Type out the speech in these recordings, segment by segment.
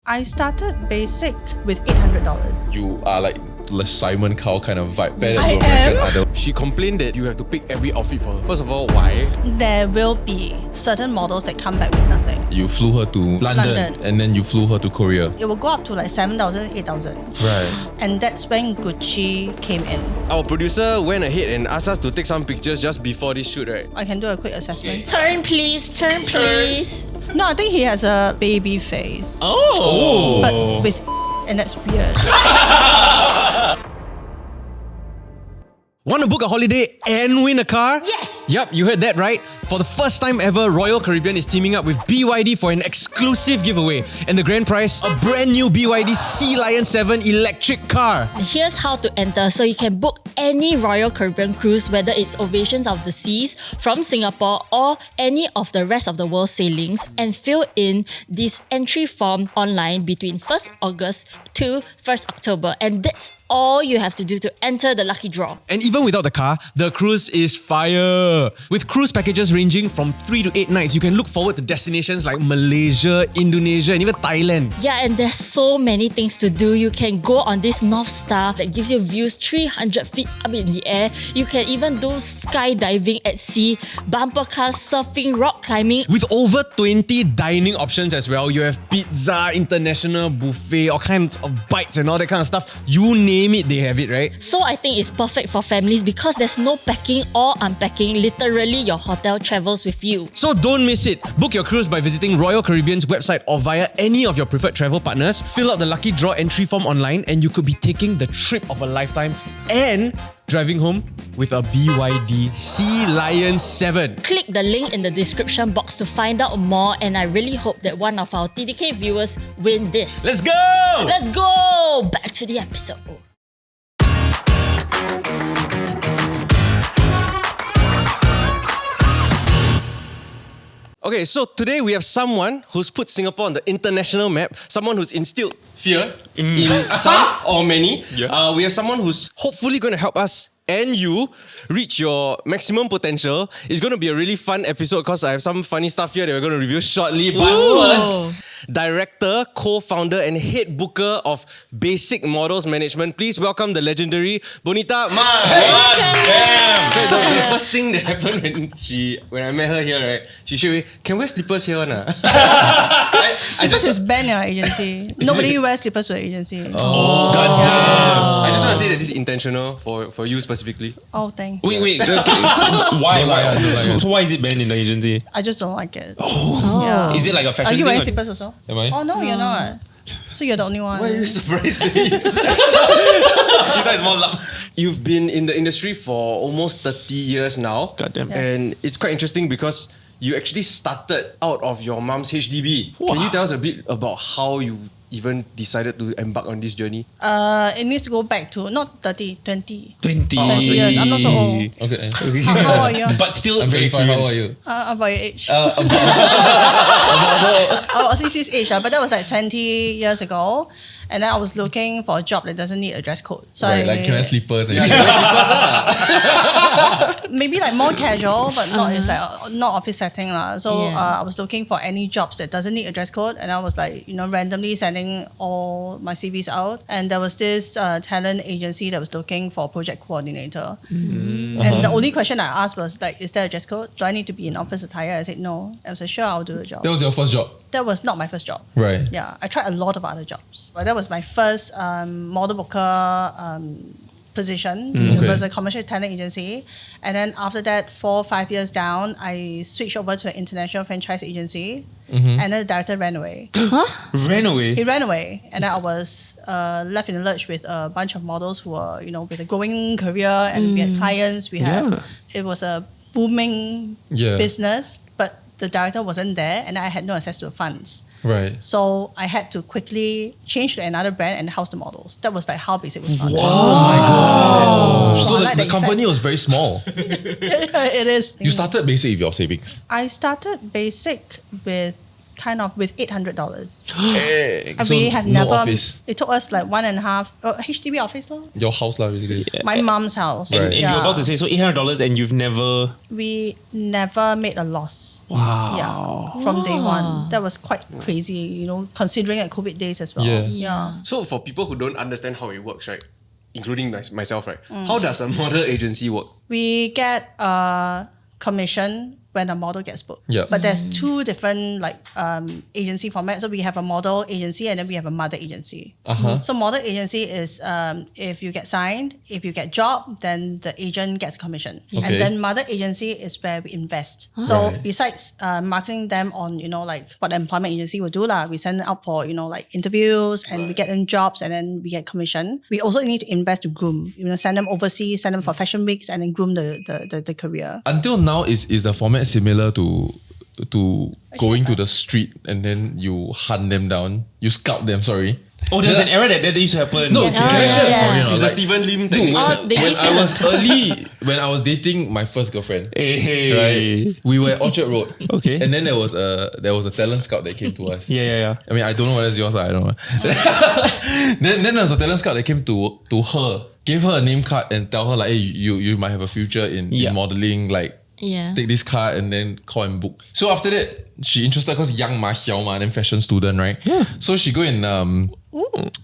I started basic with $800. You are like Simon Cowell kind of vibe. Better I than am. American Idol. She complained that you have to pick every outfit for her. First of all, why? There will be certain models that come back with nothing. You flew her to London and then you flew her to Korea. It will go up to like 7,000, 8,000. Right. And that's when Gucci came in. Our producer went ahead and asked us to take some pictures just before this shoot, right? I can do a quick assessment. Turn please, turn please. No, I think he has a baby face. Oh. But with and that's weird. Want to book a holiday and win a car? Yes! Yup, you heard that right. For the first time ever, Royal Caribbean is teaming up with BYD for an exclusive giveaway. And the grand prize, a brand new BYD Sea Lion 7 electric car. Here's how to enter. So you can book any Royal Caribbean cruise, whether it's Ovations of the Seas from Singapore or any of the rest of the world sailings, and fill in this entry form online between 1st August to 1st October. And that's all you have to do to enter the lucky draw. And even without the car, the cruise is fire. With cruise packages ranging from 3 to 8 nights, you can look forward to destinations like Malaysia, Indonesia, and even Thailand. Yeah, and there's so many things to do. You can go on this North Star that gives you views 300 feet up in the air. You can even do skydiving at sea, bumper cars, surfing, rock climbing. With over 20 dining options as well, you have pizza, international buffet, all kinds of bites and all that kind of stuff. You name it, they have it, right? So I think it's perfect for families because there's no packing or unpacking. Literally, your hotel travels with you. So don't miss it. Book your cruise by visiting Royal Caribbean's website or via any of your preferred travel partners. Fill out the lucky draw entry form online and you could be taking the trip of a lifetime and driving home with a BYD Sea Lion 7. Click the link in the description box to find out more, and I really hope that one of our TDK viewers win this. Let's go! Let's go! Back to the episode. Okay, so today we have someone who's put Singapore on the international map, someone who's instilled fear in some or many. Yeah. We have someone who's hopefully going to help us and you reach your maximum potential. It's going to be a really fun episode because I have some funny stuff here that we're going to review shortly. But first, director, co-founder and head booker of Basic Models Management, please welcome the legendary Bonita Ma. Damn! So the first thing that happened when I met her here, right? She said, "Can wear slippers here, na?" Slippers is banned in our agency. Nobody wears slippers to our agency. Oh, goddamn! I just want to say that this is intentional for you specifically. Oh, thanks. Wait. Why? So why is it banned in the agency? I just don't like it. Oh. Yeah. Is it like a fashion Are you thing? wearing slippers also? Am I? Oh, no, you're not. So you're the only one. Why are you surprised? You guys more luck. You've been in the industry for almost 30 years now. Goddamn. Yes. And it's quite interesting because you actually started out of your mom's HDB. Can you tell us a bit about how you even decided to embark on this journey? It needs to go back to not 30, 20. 20 years. I'm not so old. Okay. How are you? But still I'm 25. How are you? About your age. About CC's age, but that was like 20 years ago. And then I was looking for a job that doesn't need a dress code. So right, like can I slippers? And maybe like more casual, but not it's like not office setting lah. So Yeah. I was looking for any jobs that doesn't need a dress code, and I was like randomly sending all my CVs out. And there was this talent agency that was looking for a project coordinator. And the only question I asked was like, is there a dress code? Do I need to be in office attire? I said no. I was like, sure, I'll do the job. that was your first job, That was not my first job. right? Yeah, I tried a lot of other jobs, but that was my first model booker position. It was a commercial talent agency, and then after that, 4 or 5 years down, I switched over to an international franchise agency, and then the director ran away. Ran away. He ran away, and then I was left in the lurch with a bunch of models who were, with a growing career, and we had clients. It was a booming business, but the director wasn't there, and I had no access to the funds. Right. So I had to quickly change to another brand and house the models. That was like how Basic was founded. Oh my god! So I the, like the that company was very small. It is. You started Basic with your savings. I started Basic with kind of with $800. Hey, And so we have no never. office. It took us like 1.5 HDB office though. Your house lah, basically. My mom's house. Right. And you're about to say, so $800 and you've never... We never made a loss. Wow. Yeah, from day one. That was quite crazy, considering like COVID days as well. Yeah. So for people who don't understand how it works, right, including myself, right, how does a model agency work? We get a commission when a model gets booked. Yeah. But there's two different agency formats. So we have a model agency and then we have a mother agency. So model agency is if you get signed, if you get job, then the agent gets commission. Okay. And then mother agency is where we invest. So Right. besides marketing them on, like what the employment agency would do, we send them out for, like interviews and we get them jobs and then we get commission. We also need to invest to groom, send them overseas, send them for fashion weeks and then groom the career. Until now, is the format similar to going to the street and then you hunt them down? You scout them, sorry. Oh, there's an era that used to happen. No, Yeah. can I share a story? Yeah. It's It's the Stephen Lim Dude, thing. when, they when give I you was when I was dating my first girlfriend, Hey. right? We were at Orchard Road. Okay. And then there was a talent scout that came to us. Yeah. I mean, I don't know whether it's yours. I don't know. then there was a talent scout that came to her, gave her a name card and tell her like, hey, you might have a future in modeling. Like, Yeah. take this card and then call and book. So after that, she interested because young ma, hiao ma, then fashion student, right? Yeah. So she go and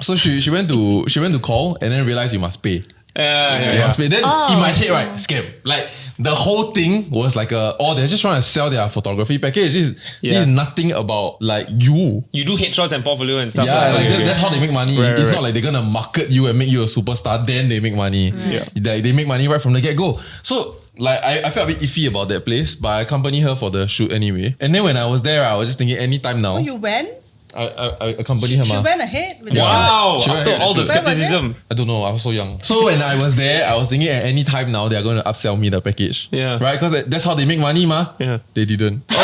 so she went to call and then realized you must pay. You must pay. Then in my head, right, scam. Like the whole thing was like they're just trying to sell their photography package. This is nothing about like you. You do headshots and portfolio and stuff. Yeah, like that. that's how they make money. Right, it's right. not like they're gonna market you and make you a superstar, then they make money. Yeah. They make money right from the get-go. So like I felt a bit iffy about that place, but I accompanied her for the shoot anyway. And then when I was there, I was just thinking anytime now. Oh, you went? I accompanied her She ma. went ahead with the Wow, She went after ahead, all the she- Where was it? skepticism. I don't know, I was so young. So when I was there, I was thinking at any time now they're going to upsell me the package. Yeah. Right? Because that's how they make money, ma. Yeah. They didn't. They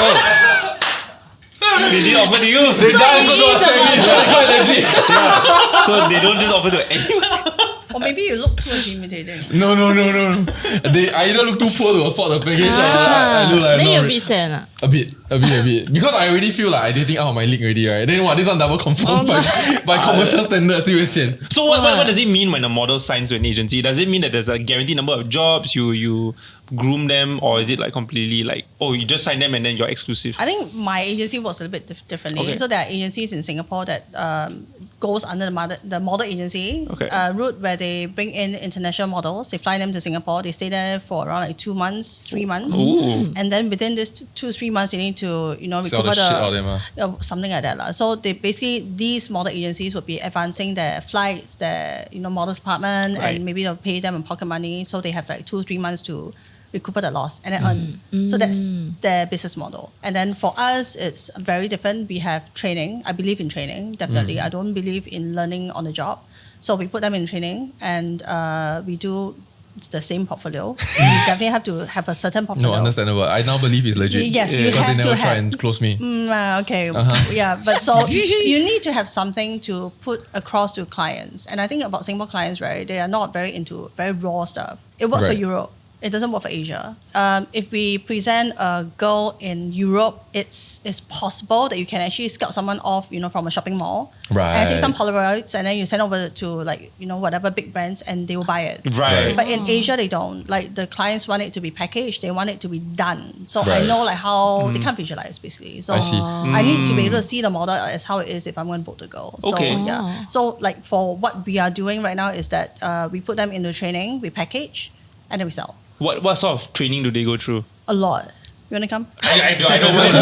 did offer to you. They also don't upsell me, so they quite legit. So they don't just offer to anyone. Or maybe you look too intimidating. No. They either look too poor to afford the package or I look like Then I'm you'll not be sad. A bit. Because I already feel like I dating out of my league already, right? Then this one double confirmed by commercial standards, you sian. So what does it mean when a model signs to an agency? Does it mean that there's a guaranteed number of jobs, you groom them, or is it like completely like, oh, you just sign them and then you're exclusive? I think my agency works a little bit differently. Okay. So there are agencies in Singapore that goes under the model agency route where they bring in international models. They fly them to Singapore. They stay there for around like 2 months, 3 months. Ooh. And then within this 2-3 months, they need to, Sell recover the shit out of them, something like that. So they basically, these model agencies would be advancing their flights, their, models department, Right. and maybe they'll pay them in pocket money. So they have like 2-3 months to recoup the loss and then earn. So that's their business model. And then for us, it's very different. We have training. I believe in training, definitely. I don't believe in learning on the job. So we put them in training and we do the same portfolio. We definitely have to have a certain portfolio. No, understandable. I now believe it's legit. Yes, you Because have they to never try have. and close me. Okay, yeah, but so you need to have something to put across to clients. And I think about Singapore clients, right, they are not very into very raw stuff. It works for Right. Europe. It doesn't work for Asia. If we present a girl in Europe, it's possible that you can actually scout someone off, from a shopping mall. Right. And take some Polaroids and then you send over to whatever big brands and they will buy it. Right. But in Asia, they don't. Like the clients want it to be packaged. They want it to be done. So I Right. know how they can't visualize basically. So I see. I need to be able to see the model as how it is if I'm going to book the girl. So Okay. yeah. So like for what we are doing right now is that we put them into training, we package, and then we sell. What sort of training do they go through? A lot. You want to come? I don't mind.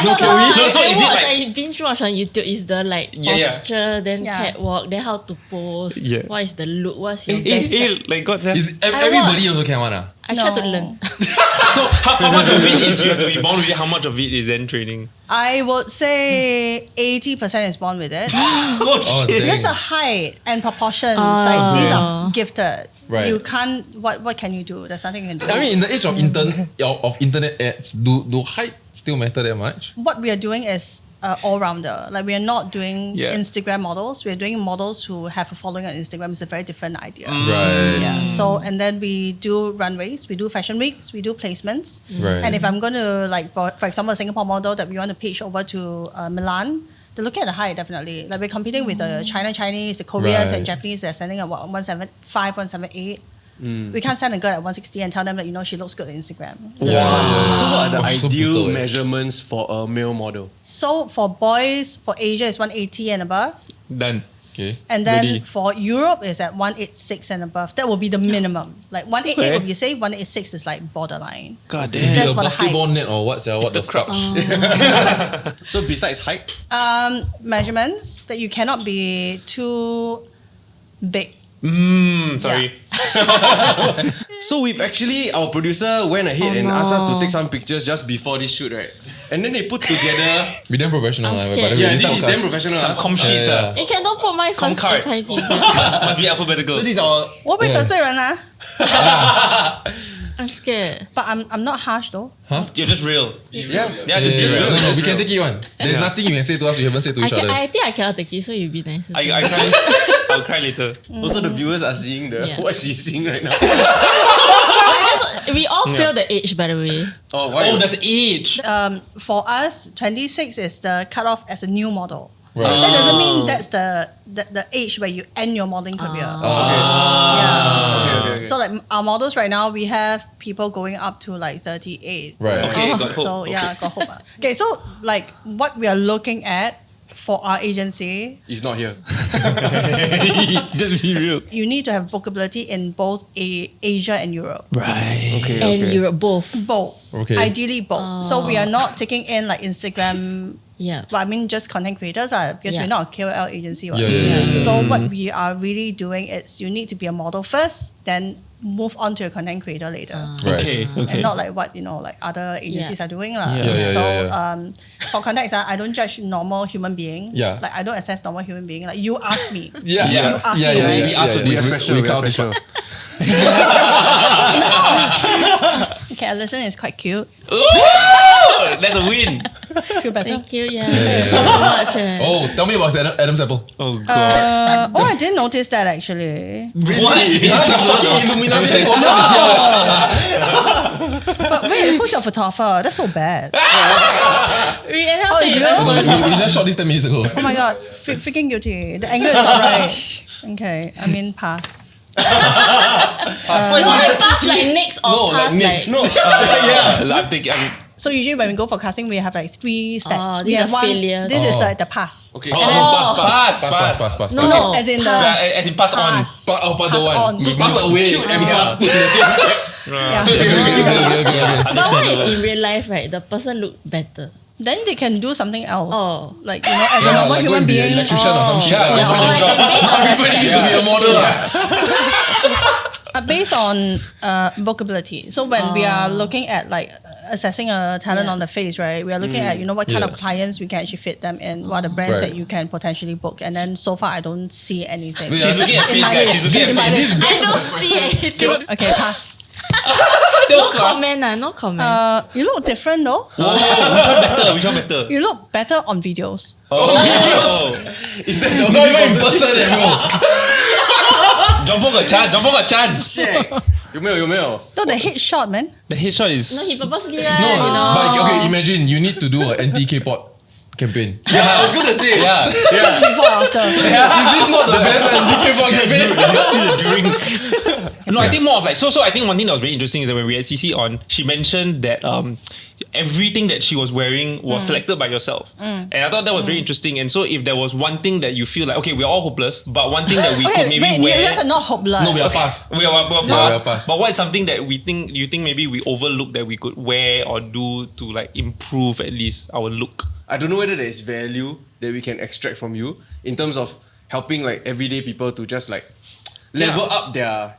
No, can we? No, so is it like- I binge watch on YouTube is the like Yeah, yeah. posture, then Yeah. catwalk, then how to pose. Yeah. What is the look? What's your best? Like God said. Everybody watch. also can one. I try to No. learn. So how much of it is you have to be born with it? How much of it is then training? I would say 80% is born with it. Oh, Oh, shit. Because the height and proportions, like these are gifted. Right. You can't. What can you do? There's nothing you can do. I mean, in the age of internet ads, do height still matter that much? what we are doing is all-rounder. Like we are not doing Yeah. Instagram models. We're doing models who have a following on Instagram. It's a very different idea. Right. Yeah. So and then we do runways, we do fashion weeks, we do placements. Right. And if I'm going to like for example a Singapore model that we want to pitch over to Milan, they're looking at the height definitely. Like we're competing with the Chinese, the Koreans Right. and Japanese. They're sending at what 175, 178. We can't send a girl at 160 and tell them that she looks good on Instagram. So what are the Oh, so ideal brutal, measurements for a male model? So for boys, for Asia is 180 and above. Done. Okay. And then Ready. for Europe is at 186 and above. That will be the minimum. Like 188 Okay. would be safe, 186 is like borderline. God Be damn. That's a for the basketball heights. net or what? What the fuck? So besides height, Measurements that you cannot be too big. Sorry. so we've actually, our producer went ahead and asked us to take some pictures just before this shoot, right? And then they put together. We damn professional. I'm by the scared. way. Yeah, This this is podcast. damn professional. Some com sheets. Yeah. You can don't put my Com first card. advice in. Must be alphabetical. So these are. 我被得罪人啊 I'm scared. But I'm not harsh though. You're just real. Yeah. Yeah, just real. No, we can take it one. There's nothing you can say to us we haven't said to each other. I think I cannot take it, so you be nice. I cry. I'll cry later. Also, the viewers are seeing what she's seeing right now. We all feel the age, by the way. Oh, why? Oh, that's age. For us, 26 is the cutoff as a new model. Right. That doesn't mean that's the age where you end your modeling career. Okay. So like our models right now, we have people going up to like 38. Right. Okay, got hope. So yeah, got hope. Okay, so like what we are looking at for our agency, He's not here. Just be real. you need to have bookability in both Asia and Europe. Right. Okay. And Europe both. Both. Okay. Ideally both. So we are not taking in like Instagram. Yeah. But I mean just content creators because Yeah. we're not a KOL agency. Right? Yeah. So what we are really doing is you need to be a model first, then move on to a content creator later. Right. Okay. And not like what like other agencies Yeah. are doing lah. Yeah, So yeah. for context, I don't judge normal human being. Yeah. Like I don't assess normal human being. Like you ask me. Yeah. Yeah. You asked me, right? We asked for We are this. special. We are count this special. Okay, Alison is quite cute. Oh, that's a win. Feel better. Thank you. Yeah. Thank you so much. Oh, tell me about Adam's apple. Oh god. I didn't notice that actually. What? Fucking Illuminati. But wait, who's your photographer? That's so bad. We can help Oh, you. you? We just shot this 10 minutes ago. Oh my god, freaking guilty. The angle is not right. Okay, I mean pass. No, I pass like next or No, like pass next. like. No. Yeah. I'm thinking. So usually when we go for casting, we have like 3 steps. Oh, we these have are failures. This is Oh. like the pass. Okay. Pass. No, As in the As in pass on. pass. Part the Pass one. on. So pass away. And pass put in the same step. Yeah. Okay. But what if in real life, right, the person look better? Then they can do something else. Oh. Like, as a Yeah, normal like go human and be an being. electrician or some shit. Yeah, like, go find a that. job. Everybody needs to be a model. Based on bookability. So when we are looking at like assessing a talent Yeah. on the face, right? We are looking at what kind of Yeah. clients we can actually fit them in, what are the brands Right. that you can potentially book. And then so far I don't see anything. Wait, She's looking at face, my guys. list. She's looking In my at face. list. I don't see anything. Okay, pass. No comment, no comment. You look different though. Oh, which one better? You look better on videos. Oh. Is that Not even in person, bro. Jumbo got chance. Shit. 有没有？ No, the headshot, man. The headshot is. No, he purposely right, No, you know. but okay, imagine you need to do an anti-K-pop campaign. Yeah, I was gonna say. Yeah. Just before or after. Is this not the best anti-K-pop campaign? During. No, I think more of like so. I think one thing that was very interesting is that when we had CC on, she mentioned that everything that she was wearing was selected by yourself, and I thought that was very interesting. And so, if there was one thing that you feel like, okay, we're all hopeless, but one thing that we could maybe Wait, wear. you guys are not hopeless. No, we are fast. We are we are past. but what is something that you think maybe we overlook that we could wear or do to like improve at least our look? I don't know whether there is value that we can extract from you in terms of helping like everyday people to just like level up their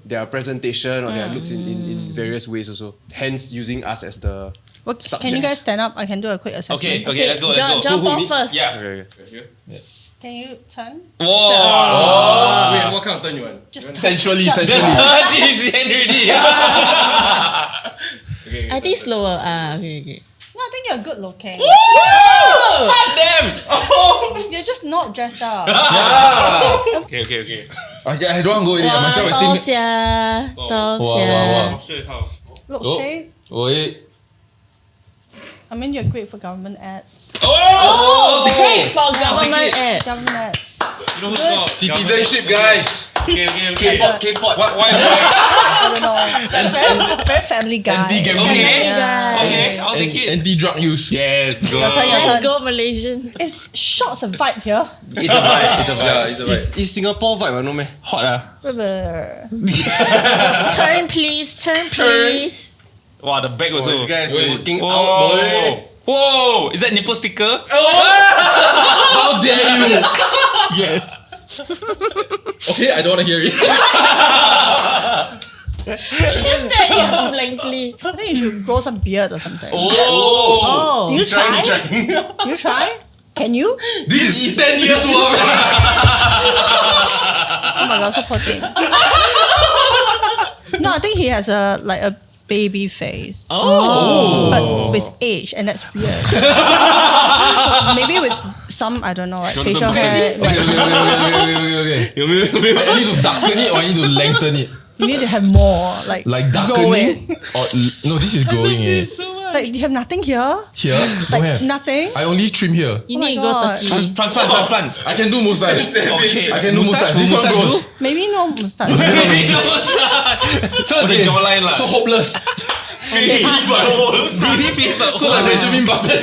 their presentation or their looks in various ways also. Hence using us as the subjects. Can you guys stand up? I can do a quick assessment. Okay, let's go. Jump who off me? first. Yeah. Okay. Can you turn? Whoa. Wait, what kind of turn you want? Sensually. She's in already. I think slower. Okay. No, I think you're good looking. God damn! You're just not dressed up. Yeah. Okay. I don't want to go already. My 哇， self-esteem. 多謝，多哇謝。 Sure, how? Look Oh. straight. Wait. I mean, you're great for government ads. Oh! Great for government ads. Government ads. You know who's not? Citizenship, guys. Okay. K-pop. Why? I don't know. That's very family guy. Anti-gambling. Okay. Yeah. Okay, I'll take it. Anti-drug use. Yes, go. Your turn, your Let's turn. go Malaysian. It's shots of vibe here. It's a vibe. Yeah, it's a vibe. It's Singapore vibe, no man. Hot Turn please, turn please. Wow, the back was These so. guys Wait. working out, boy. Whoa! Is that nipple sticker? How dare you? Yes. Okay, I don't want to hear it. Just stare at you blankly. I think you should grow some beard or something. Oh! Do you try? Trying. Do you try? Can you? This is 10 years worth. Oh my god, so poor thing. No, I think he has a baby face. Oh! But with age, and that's weird. So maybe with some, I don't know, like Jonathan facial Brand. hair. Okay. I need to darken it or I need to lengthen it. You need to have more, like Darken growing. it. Or, no, this is growing. Like you have nothing here. Here, don't Like have. nothing. I only trim here. You Oh my need to go God. Turkey. Transplant. I can do moustache. Okay. I can do moustache. This one grows. Maybe no moustache. So it's a jawline lah. So hopeless. Okay, pass. Baby face lah. So like Benjamin Button.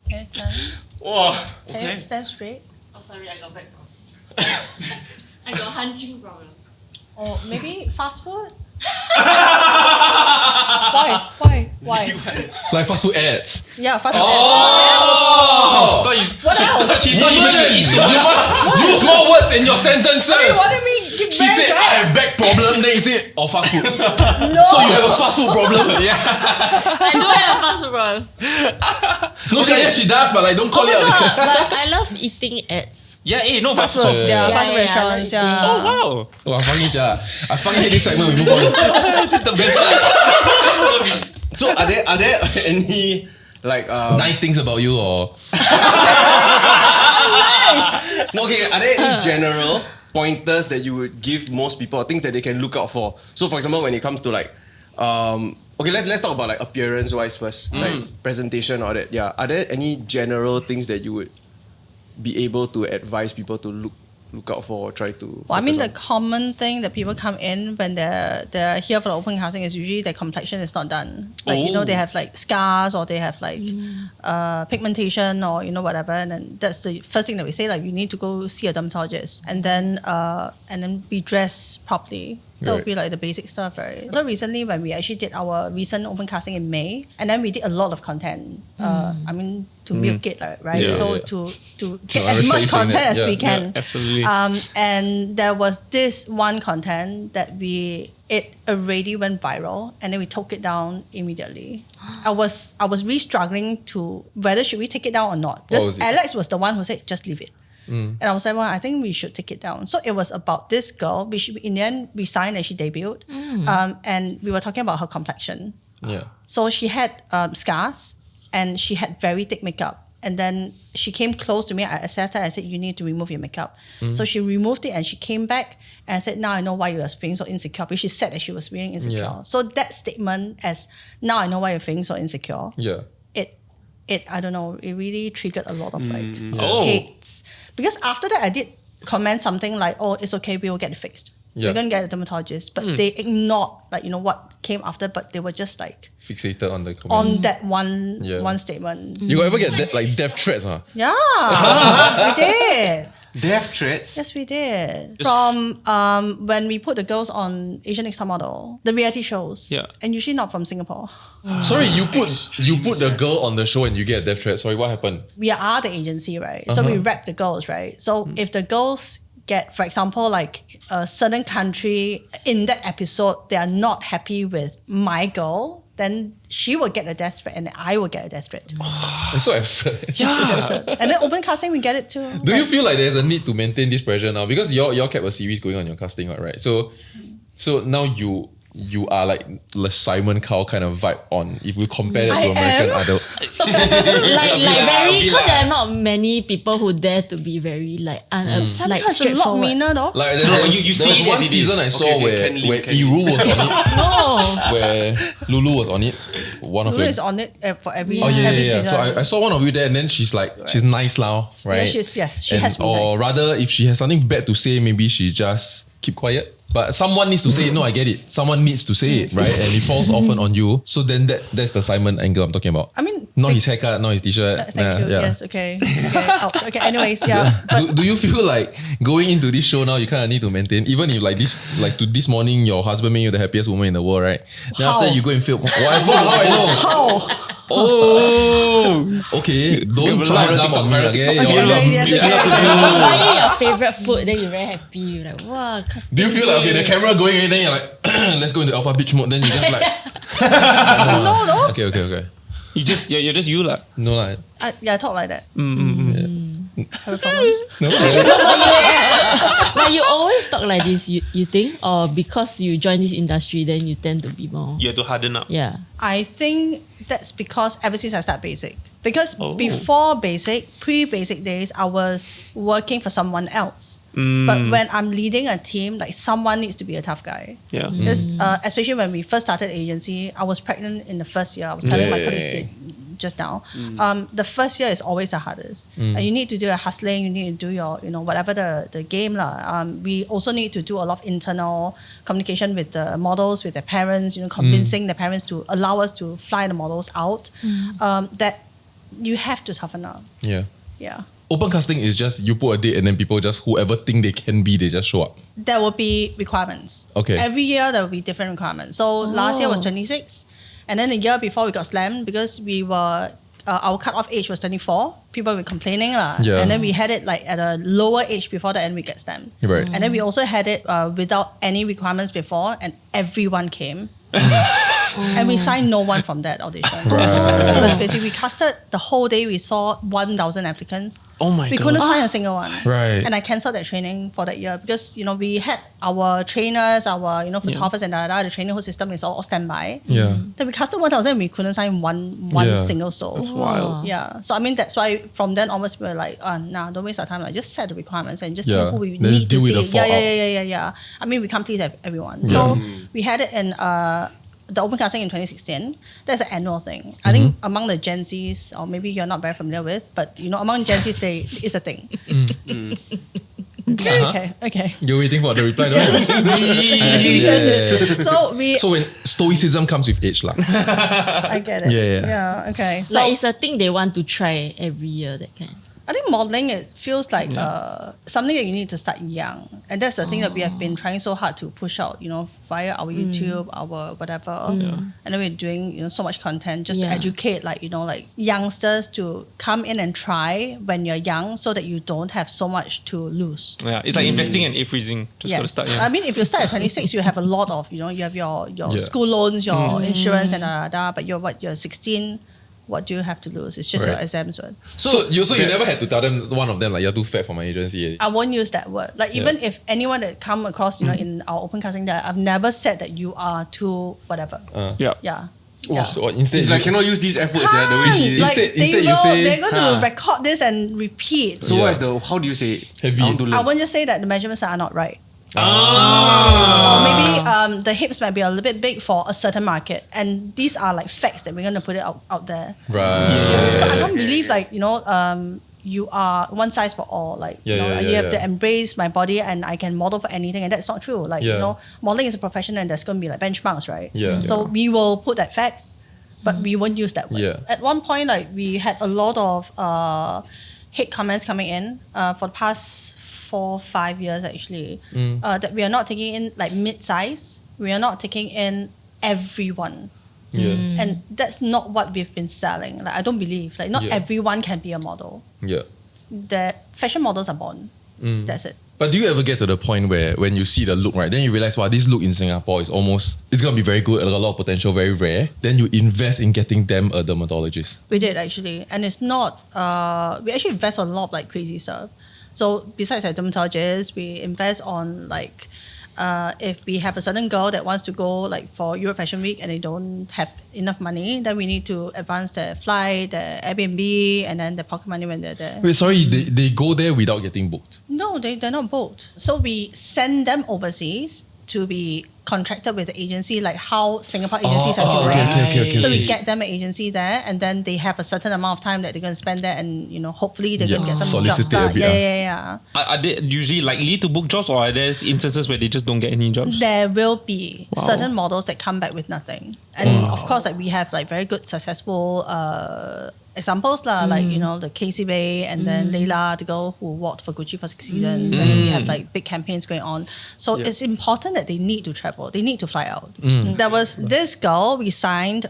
Okay, turn. Wow. Can you stand straight? Oh, sorry, I got back problem. I got hunching problem. Or maybe fast food? Why? Like fast food ads. Yeah, fast food. Oh! What else? She thought you must use more words in your sentences. What do you mean? Give She said, I have back problem. Then you say, or fast food. No. So you have a fast food problem? I do have a fast food problem. No, yes, she does, but like don't call Oh my it god, out. but I love eating ads. Yeah, no fast Fast food. food. Yeah, Yeah, fast food yeah, restaurants. I Yeah. Oh wow. Oh, I fucking hate this segment. We move on. This is the best part. So are there any like Nice things about you, or no, okay, are there any general pointers that you would give most people, or things that they can look out for? So for example, when it comes to like okay, let's talk about like appearance wise first, like presentation or that. Yeah, are there any general things that you would be able to advise people to look out for or try to? Well, I mean, the focus common thing that people come in when they're here for the open casting is usually their complexion is not done. Like, you know, they have like scars or they have like pigmentation or, you know, whatever. And then that's the first thing that we say, like, you need to go see a dermatologist and then be dressed properly. That would Right. be like the basic stuff, right? So recently when we actually did our recent open casting in May, and then we did a lot of content. I mean, to milk it, right? Yeah, So yeah. to get I as respect much you saying content that. as Yeah, we yeah, can. absolutely. And there was this one content that it already went viral, and then we took it down immediately. I was really struggling to whether should we take it down or not. What Because was it? Alex was the one who said just leave it. And I was like, well, I think we should take it down. So it was about this girl. In the end, we signed and she debuted. And we were talking about her complexion. yeah. So she had scars and she had very thick makeup. And then she came close to me. I assessed her. I said, you need to remove your makeup. So she removed it and she came back and I said, now I know why you are feeling so insecure. Because she said that she was feeling insecure. Yeah. So that statement as, now I know why you're feeling so insecure. Yeah. It I don't know, it really triggered a lot of like Oh. hates. Because after that I did comment something like, oh, it's okay, we will get it fixed. Yeah. We're gonna get a dermatologist. But they ignored like, you know, what came after, but they were just like Fixated on the comment. on that one Yeah. one statement. You ever get like death threats, huh? Yeah. We did. Death threats. Yes, we did. From when we put the girls on Asian Next Top Model, the reality shows. Yeah. And usually not from Singapore. Sorry, you put the girl on the show and you get a death threat. Sorry, what happened? We are the agency, right? So we rep the girls, right? So if the girls get, for example, like a certain country in that episode, they are not happy with my girl, then she will get a death threat and I will get a death threat. It's so absurd. It's absurd. And then open casting, we get it too. Do you feel like there's a need to maintain this pressure now? Because you all kept a series going on your casting, right? So now you you are like the Simon Cowell kind of vibe on if we compare that to American Idol. like very, because there are not many people who dare to be very like Simon like Cowell's a lot straightforward. meaner though. Like you see there was it one as it season is. I saw where Iru was on it, No. where Lulu was on it. One of Lulu them. is on it for every Yeah. season. So I saw one of you there, and then she's like, she's nice now, right? she has to be or nice. rather, if she has something bad to say, maybe she just keep quiet. But someone needs to say it. No, I get it. Someone needs to say it, right? And it falls often on you. So then that's the Simon angle I'm talking about. I mean, not his haircut, not his t-shirt. Thank you. Yeah. Yes. Okay. Okay. Anyways, yeah. Do you feel like going into this show now, you kind of need to maintain, even if like this morning, your husband made you the happiest woman in the world, right? Then How? after you go and film, whatever, how I know? How? Okay, don't try to dump on me, okay? Yes, okay. Buying your favorite food, then you're very happy. You're like, wow. Do you feel like, okay, the camera going in, then you're like, let's go into alpha bitch mode, then you just like... No. Okay. You're just you lah. No lah. I talk like that. Have a problem? No? But you always talk like this, you think? Or because you join this industry, then you tend to be more... You have to harden up. Yeah. I think that's because ever since I started basic. Because before basic, pre-basic days, I was working for someone else. But when I'm leading a team, like someone needs to be a tough guy. Yeah. Because, especially when we first started agency, I was pregnant in the first year. I was telling my colleagues just now. The first year is always the hardest. And you need to do your hustling, you need to do your, whatever the game lah. We also need to do a lot of internal communication with the models, with their parents, convincing the parents to allow us to fly the models out. That you have to toughen up. Yeah. Open casting is just you put a date and then people just, whoever think they can be, they just show up. There will be requirements. Okay. Every year there will be different requirements. So last year was 26. And then the year before we got slammed because we were, our cut-off age was 24. People were complaining lah. Yeah. And then we had it like at a lower age before that and we get slammed. Right. And then we also had it without any requirements before and everyone came. And we signed no one from that audition. It was basically, we casted the whole day, we saw 1,000 applicants. Oh my We God. couldn't sign a single one. Right. And I cancelled that training for that year because, we had our trainers, our, photographers and the training whole system is all standby. Yeah. Then we casted 1,000 and we couldn't sign one single soul. That's wild. Yeah. So I mean, that's why from then onwards we were like, nah, don't waste our time. Like, just set the requirements and just see Yeah. who we Then just need to deal with see. the fallout. Yeah. I mean, we can't please everyone. So we had it in the open casting in 2016. That's an annual thing. I think among the Gen Zs, or maybe you're not very familiar with, but among Gen Zs, it's a thing. Okay. You're waiting for the reply, don't you? So when stoicism comes with age lah. I get it. Yeah. Okay. So Like it's a thing they want to try every year, that kind. I think modeling, it feels like something that you need to start young. And that's the thing that we have been trying so hard to push out, via our YouTube, our whatever. And then we're doing, so much content just to educate, like youngsters to come in and try when you're young so that you don't have so much to lose. Yeah, it's like investing and freezing. Just gotta start. I mean, if you start at 26, you have a lot of, you have your school loans, your insurance and but you're 16. What do you have to lose? It's just your exams. Right? So you never had to tell them, one of them, like, you're too fat for my agency. I won't use that word. Like, even if anyone that come across, in our open casting there, I've never said that you are too whatever. Yeah. So instead, It's like cannot use these efforts. The way she. Like, Instead you say, they're going to record this and repeat. So what is how do you say it? Heavy. I want to learn. I won't just say that the measurements are not right. Or maybe the hips might be a little bit big for a certain market, and these are like facts that we're going to put it out there. Right. So I don't believe you are one size for all. Like you have to embrace my body and I can model for anything, and that's not true. Like modeling is a profession and there's going to be like benchmarks, right? So we will put that facts, but we won't use that word. At one point, like we had a lot of hate comments coming in for the past 4-5 years actually, that we are not taking in like mid-size. We are not taking in everyone. And that's not what we've been selling. Like, I don't believe, like, not everyone can be a model. The fashion models are born. That's it. But do you ever get to the point where when you see the look, right, then you realize, wow, this look in Singapore is it's going to be very good, a lot of potential, very rare. Then you invest in getting them a dermatologist. We did actually. And it's not, we actually invest on a lot of like crazy stuff. So besides a dermatologist, we invest on like if we have a certain girl that wants to go like for Europe Fashion Week and they don't have enough money, then we need to advance their flight, their Airbnb, and then the pocket money when they're there. Wait, sorry, they go there without getting booked? No, they're not booked. So we send them overseas to be contracted with the agency, like how Singapore agencies are doing. Okay. So we get them an agency there, and then they have a certain amount of time that they're going to spend there, and hopefully they're going to get some jobs. Yeah. Are they usually likely to book jobs, or are there instances where they just don't get any jobs? There will be certain models that come back with nothing, and of course, like we have like very good successful examples like the Casey Bay, and then Layla, the girl who worked for Gucci for 6 seasons, and then we have like big campaigns going on. So it's important that they need to travel. They need to fly out. There was this girl we signed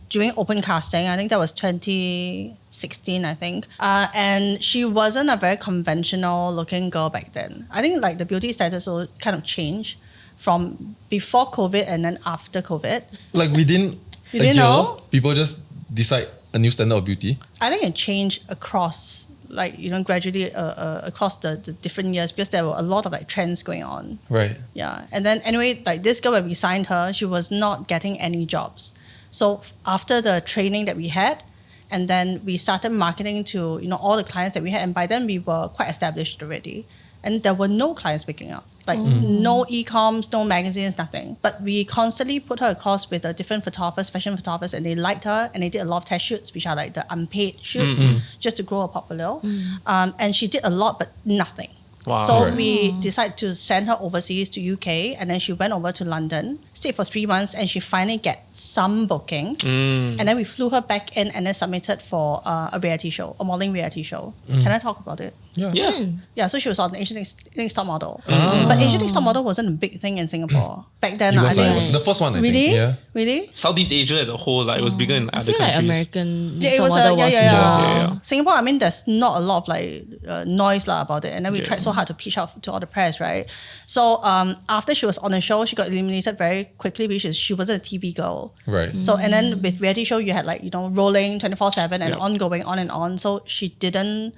during open casting. I think that was 2016, I think. And she wasn't a very conventional looking girl back then. I think like the beauty status will kind of change from before COVID and then after COVID. Like within a year, know? people just decide a new standard of beauty? I think it changed across, gradually across the different years, because there were a lot of like trends going on. Right. Yeah. And then anyway, like this girl, when we signed her, she was not getting any jobs. So after the training that we had, and then we started marketing to, all the clients that we had. And by then we were quite established already. And there were no clients picking up. Like no e-coms, no magazines, nothing. But we constantly put her across with different photographers, fashion photographers, and they liked her, and they did a lot of test shoots, which are like the unpaid shoots, just to grow her portfolio. And she did a lot, but nothing. Wow. So we decided to send her overseas to UK, and then she went over to London, stayed for 3 months, and she finally get some bookings. And then we flew her back in and then submitted for a reality show, a modeling reality show. Can I talk about it? Yeah. So she was on Asian Next Top Model. But Asian Next Top Model wasn't a big thing in Singapore. Back then, It I was think. like the first one, I Really? think. Yeah. Really? Southeast Asia as a whole, like, it was bigger in I other feel like countries. American Yeah, it was model was Yeah. Singapore, I mean, there's not a lot of like noise about it, and then we tried so hard to pitch out to all the press, right? So after she was on the show, she got eliminated very quickly because she wasn't a TV girl, Right. So and then with reality show, you had like rolling 24/7 and ongoing on and on. So she didn't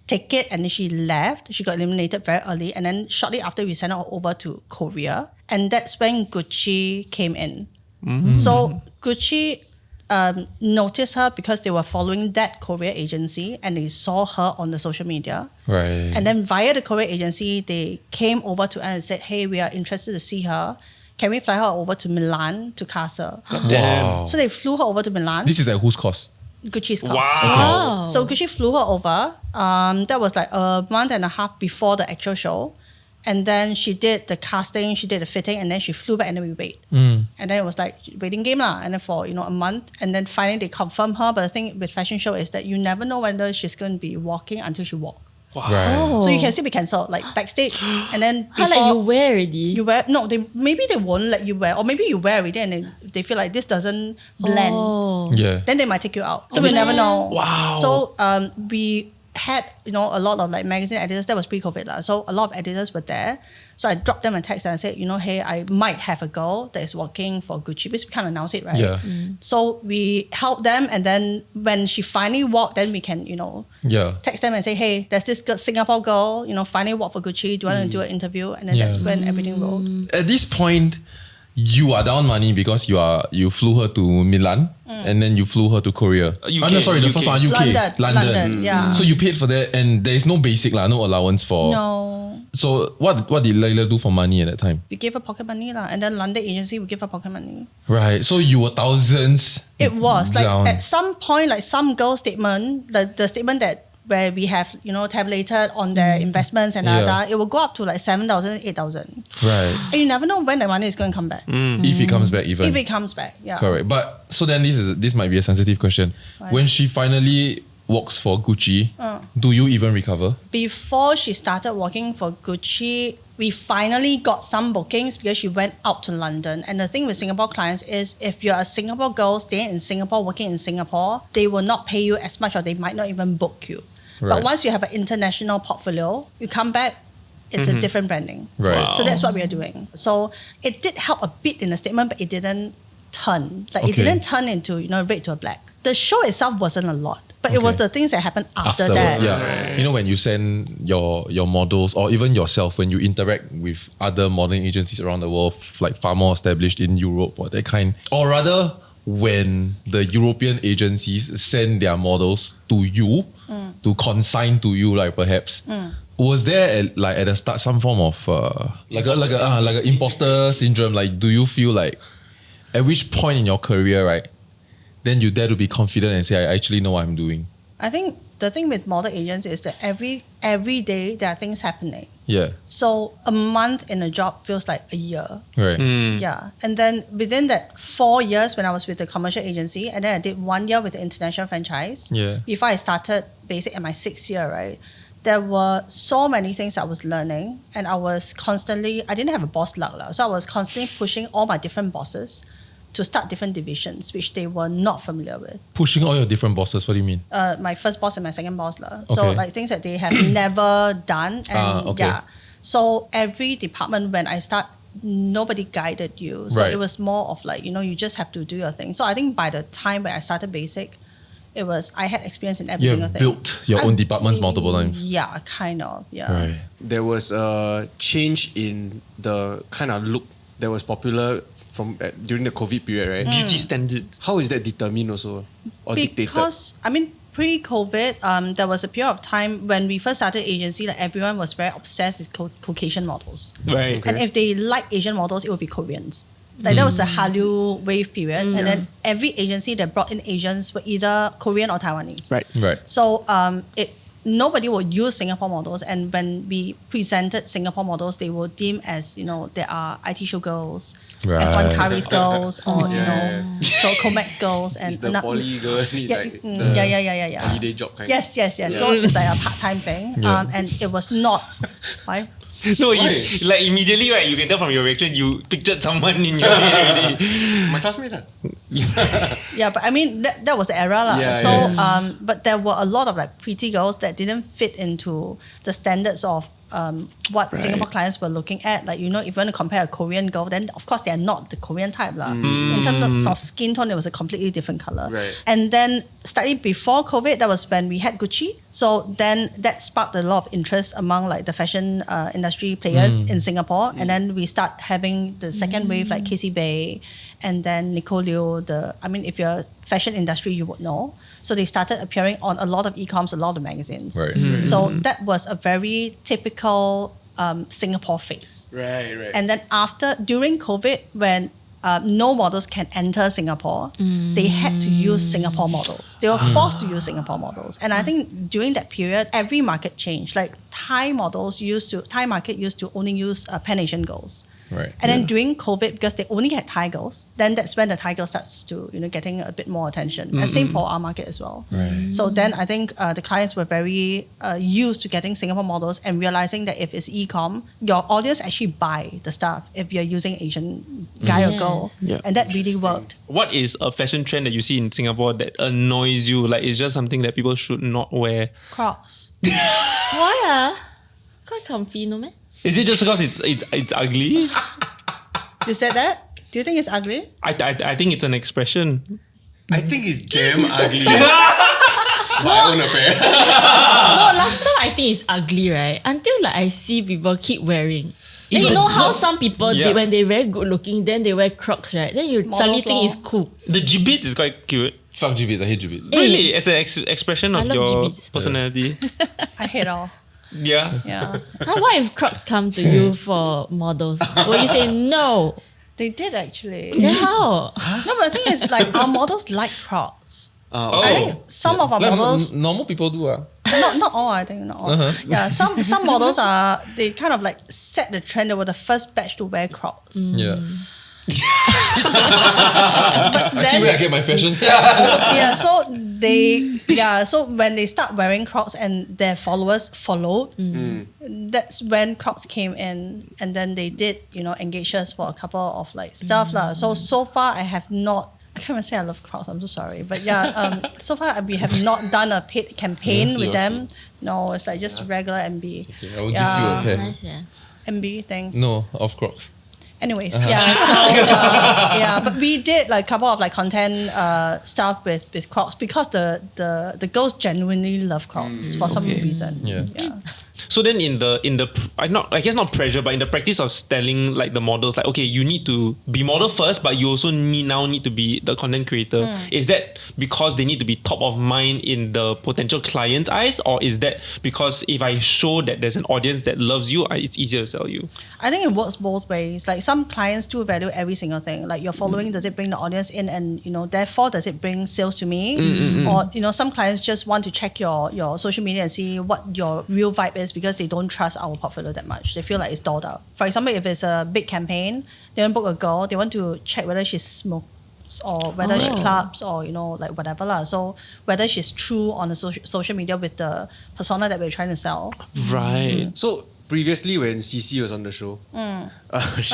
take it, and then she left. She got eliminated very early, and then shortly after we sent her over to Korea, and that's when Gucci came in. So Gucci noticed her because they were following that Korea agency, and they saw her on the social media. Right. And then via the Korea agency, they came over to us and said, "Hey, we are interested to see her. Can we fly her over to Milan to cast her?" Damn. Wow. So they flew her over to Milan. This is at whose cost? Gucci's cost. Wow. So Gucci flew her over. That was like a month and a half before the actual show. And then she did the casting, she did the fitting, and then she flew back, and then we wait. And then it was like waiting game lah. And then for a month, and then finally they confirmed her. But the thing with fashion show is that you never know whether she's going to be walking until she walks. Wow. Right. So you can still be cancelled, like backstage. And then How before like you wear already? you wear, no, maybe they won't let you wear, or maybe you wear already and they feel like this doesn't blend. Yeah. Then they might take you out. So we never know. Wow. So we had a lot of like magazine editors. That was pre-COVID lah. So a lot of editors were there. So I dropped them a text and I said, hey, I might have a girl that is working for Gucci, because we can't announce it, right? Yeah. So we helped them, and then when she finally walked, then we can Yeah. text them and say, hey, there's this Singapore girl, finally walked for Gucci. Do you want to do an interview? And then that's when everything rolled. At this point, you are down money because you flew her to Milan and then you flew her to Korea. UK, no, sorry, the UK. first one, UK. London, yeah. So you paid for that, and there is no basic lah, no allowance for. No. So what did Layla do for money at that time? We gave her pocket money lah, and then London agency would give her pocket money. Right. So you were thousands. It was like down. at some point, like some girl's statement, the statement that where we have tabulated on their investments and Yeah. it will go up to like 7,000, 8,000. Right. And you never know when the money is going to come back. If it comes back, even. If it comes back, yeah. Correct. But so then this might be a sensitive question. Why? When she finally works for Gucci, do you even recover? Before she started working for Gucci, we finally got some bookings because she went out to London. And the thing with Singapore clients is if you're a Singapore girl staying in Singapore, working in Singapore, they will not pay you as much, or they might not even book you. Right. But once you have an international portfolio, you come back, it's a different branding. Right. Wow. So that's what we are doing. So it did help a bit in the statement, but it didn't turn. Like it Okay. didn't turn into, red to a black. The show itself wasn't a lot, but it was Okay. the things that happened after Afterward, that. yeah. You know, when you send your models or even yourself, when you interact with other modeling agencies around the world, like far more established in Europe or that kind, or rather when the European agencies send their models to you, to consign to you, like perhaps, was there at the start some form of like an imposter syndrome? Like, do you feel like at which point in your career, right, then you dare to be confident and say, I actually know what I'm doing? I think the thing with model agents is that every day there are things happening. Yeah. So a month in a job feels like a year. Right. Yeah. And then within that 4 years when I was with the commercial agency, and then I did 1 year with the international franchise. Yeah. Before I started basic at my 6th year, right? There were so many things I was learning, and I didn't have a boss luck. So I was constantly pushing all my different bosses to start different divisions, which they were not familiar with. Pushing all your different bosses, what do you mean? My first boss and my second boss. So Okay. like things that they have never done. And okay. yeah. So every department when I start, nobody guided you. So Right. it was more of like, you just have to do your thing. So I think by the time when I started basic, I had experience in every You single have thing. built your own departments multiple times. Yeah, kind of. Yeah. Right. There was a change in the kind of look that was popular from during the COVID period, right? Beauty standards. How is that determined also or dictated? Because, pre-COVID, there was a period of time when we first started agency, like everyone was very obsessed with Caucasian models. Right. And if they like Asian models, it would be Koreans. Like that was the Hallyu wave period. And then every agency that brought in Asians were either Korean or Taiwanese. Right. Right. So nobody would use Singapore models. And when we presented Singapore models, they were deemed as, there are IT show girls, Right. F1 Caris girls, or, Yeah. so Comex girls. And It's the poly girl need yeah, like yeah. holiday job kind. Yes. So it was like a part-time thing. Yeah. And it was not... Why? No, like immediately, right? You can tell from your reaction, you pictured someone in your head already. My classmates are. Yeah, but I mean that was the era lah. Yeah, So yeah. but there were a lot of like pretty girls that didn't fit into the standards of what Singapore clients were looking at. Like, if you want to compare a Korean girl, then of course they are not the Korean type lah. In terms of skin tone, it was a completely different color. Right. And then slightly before COVID, that was when we had Gucci. So then that sparked a lot of interest among like the fashion industry players in Singapore. And then we start having the second wave like Casey Bay and then Nicole Liu. If you're fashion industry, you would know. So they started appearing on a lot of e-coms, a lot of magazines. Right. So that was a very typical Singapore face. Right. And then during COVID, when no models can enter Singapore, they had to use Singapore models. They were forced to use Singapore models. And I think during that period, every market changed. Like Thai market used to only use Pan-Asian girls. Right. And then during COVID, because they only had Thai girls, then that's when the Thai girl starts to, getting a bit more attention. And same for our market as well. Right. So then I think the clients were very used to getting Singapore models and realizing that if it's e-com, your audience actually buy the stuff if you're using Asian guy or girl. Yeah. And that really worked. What is a fashion trend that you see in Singapore that annoys you? Like it's just something that people should not wear. Crocs. Why quite comfy, no man? Is it just because it's ugly? You said that? Do you think it's ugly? I think it's an expression. I think it's damn ugly. I own a pair. No, last time I think it's ugly, right? Until like I see people keep wearing. And you know how some people, Yeah. when they're very good looking, then they wear Crocs, right? Then you suddenly think lor. it's cool. The G-Beat is quite cute. Fuck G-Beats, I hate G-Beats. Really? As an expression I of love your G-Beats. personality. I hate all. Yeah. Yeah. What if Crocs come to you for models? Will you say no? They did actually. Then how? No, but the thing is, like, our models like Crocs. Oh. I think some of our Like, models, normal people do. not all, I think, not all. Yeah, some models they kind of like set the trend. They were the first batch to wear Crocs. Yeah. But I see where I get my fashion. so when they start wearing Crocs and their followers followed, that's when Crocs came in, and then they did, engage us for a couple of like stuff lah. So far I have not. I can't even say I love Crocs. I'm so sorry, but so far we have not done a paid campaign Yes, with yes. them. No, it's like just regular MB. Okay, I will give you a pair. Nice, yeah. MB, thanks. No, of Crocs. Anyways, but we did like a couple of like content stuff with Crocs because the girls genuinely love Crocs for some reason. Yeah. So then I guess not pressure, but in the practice of telling like the models, like, okay, you need to be model first, but you also need to be the content creator. Is that because they need to be top of mind in the potential client's eyes, or is that because if I show that there's an audience that loves you, it's easier to sell you? I think it works both ways. Like some clients do value every single thing. Like your following, does it bring the audience in, and therefore does it bring sales to me? Or some clients just want to check your social media and see what your real vibe is, because they don't trust our portfolio that much. They feel like it's dolled out. For example, if it's a big campaign, they want to book a girl, they want to check whether she smokes or whether she clubs or like whatever lah. So whether she's true on the social media with the persona that we're trying to sell. Right. So previously when XiXi was on the show,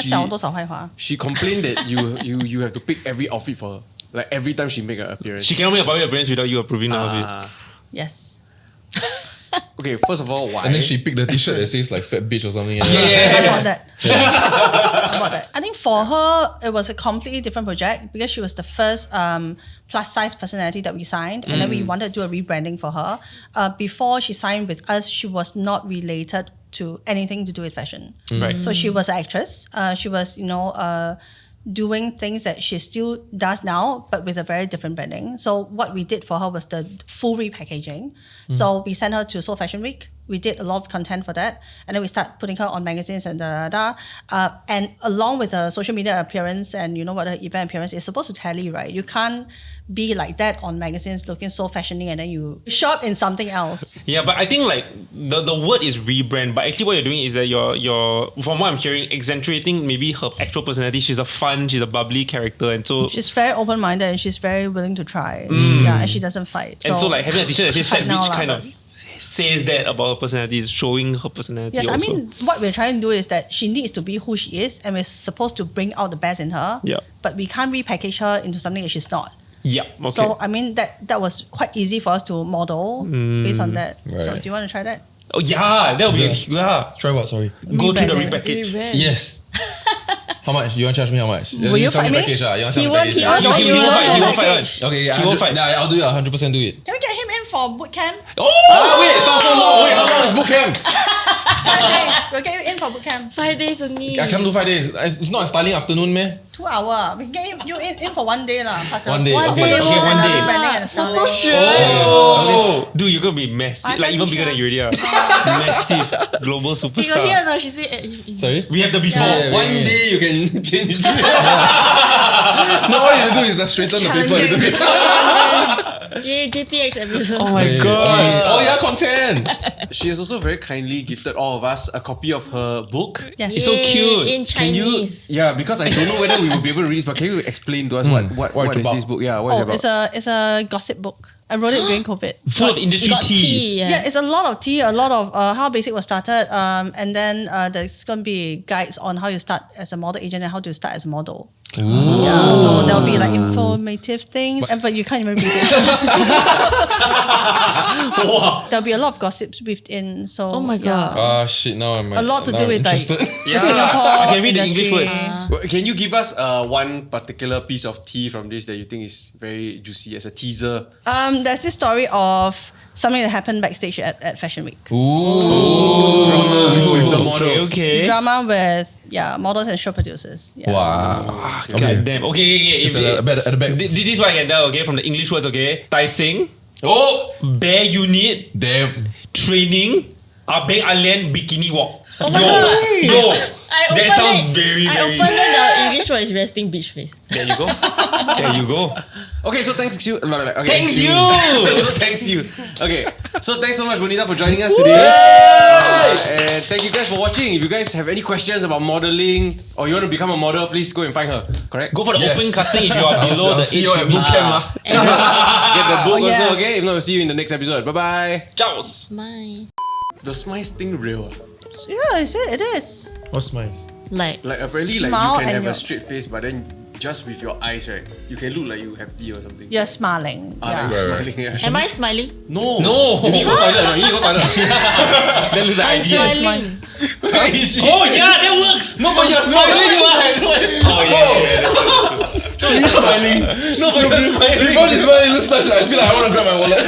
讲我多少坏话? she complained that you have to pick every outfit for her. Like every time she make an appearance. She cannot make a public appearance without you approving of it. Yes. Okay, first of all, why? And then she picked the t-shirt that says like fat bitch or something. About that. About that. I think for her, it was a completely different project because she was the first plus size personality that we signed, and then we wanted to do a rebranding for her. Before she signed with us, she was not related to anything to do with fashion. Right. So she was an actress. She was, doing things that she still does now, but with a very different branding. So what we did for her was the full repackaging. So we sent her to Seoul Fashion Week. We did a lot of content for that. And then we start putting her on magazines and and along with her social media appearance and what her event appearance is supposed to tally, right? You can't be like that on magazines looking so fashiony and then you shop in something else. Yeah, but I think like the word is rebrand, but actually what you're doing is that you're from what I'm hearing, accentuating maybe her actual personality. She's a bubbly character, and so she's very open-minded and she's very willing to try. Yeah, and she doesn't fight. And so like having a t-shirt that says fat bitch kind of but says that about her personality, is showing her personality. Yes, also. I mean, what we're trying to do is that she needs to be who she is, and we're supposed to bring out the best in her. Yeah. But we can't repackage her into something that she's not. Yeah. Okay. So I mean that was quite easy for us to model based on that. Right. So do you want to try that? Oh yeah, that would be Try what? Sorry. Go through the Rebranding. repackage. Yes. How much? You want to charge me how much? Will you fight me? Package, you want He some won't- package? he ah? won't- He won't fight. He won't fight. Package. Okay, yeah, She won't fight. I'll do it. 100% do it. Can we get him in for bootcamp? Oh Wait, sounds so long. Wait, how long is bootcamp? 5 days. We'll get you in for bootcamp. 5 days only. I can't do 5 days. It's not a styling afternoon, man. 2 hours. We can get you in for 1 day lah. Plus the 1 day, One okay. day Okay, more. 1 day. Rebranding and Photo styling. shoot. Oh, dude, you're gonna be massive. I Like even think bigger so. than you already are. Massive global You got hear superstar. or not? She said Sorry? We have the before. Yeah. One day you can change it. No, all you do is just straighten the paper a little bit. Yay, JPX episode. Oh my Hey, god. Oh yeah, content. She has also very kindly gifted all of us a copy of her book. Yes. It's so cute. In Can you? Chinese. Yeah, because I don't know whether we will be able to read, but can you explain to us what What it's is about? this book? Yeah, what is it Oh, about? it's a gossip book. I wrote it during COVID. Full of industry Got tea. tea. Yeah, it's a lot of tea, a lot of how basic was started, and then there's going to be guides on how you start as a model agent and how to start as a model. Yeah, so there'll be like informative things, but you can't even read it. There'll be a lot of gossips within. So Oh my god. Ah shit, now I'm a lot to now do I'm with like interested. the Singapore I can read the industry. English words. Well, can you give us one particular piece of tea from this that you think is very juicy as a teaser? There's this story of something that happened backstage at Fashion Week. Drama with the models. Okay. Drama with models and show producers. Yeah. Wow. God damn. Okay. It's at the back. This is what I can tell, okay, from the English words, okay? Tai Seng, Oh, Bare Unit, damn. Training, Abeng Alian, Bikini Walk. Oh my god. Yo, I that opened sounds it. very, I very... opened it, the English word is resting bitch face. There you go. There you go. Okay, so thanks you. Okay, Thanks you. So thanks you. Okay, so thanks so much, Bonita, for joining us today. And thank you guys for watching. If you guys have any questions about modeling or you want to become a model, please go and find her. Correct? Go for the Yes. open casting if you are below the see age you at limit. bootcamp lah. Get the book yeah. also, okay? If not, we'll see you in the next episode. Bye bye. Ciao. My. The Smice thing real. Yeah, it is. What's nice? Like Like apparently, like Smile you can and have a your- straight face, but then just with your eyes, right, you can look like you happy or something. You're smiling. Like you're smiling. Yeah. Am I smiling? No. No. You need to go toilet. You need to go toilet. That looks like I'm ideas. smiling. Oh yeah, that works. No, but you're smiling. Oh yeah. She's smiling. No, but you're smiling. Before she's smiling, it looks such. I feel like I want to grab my wallet.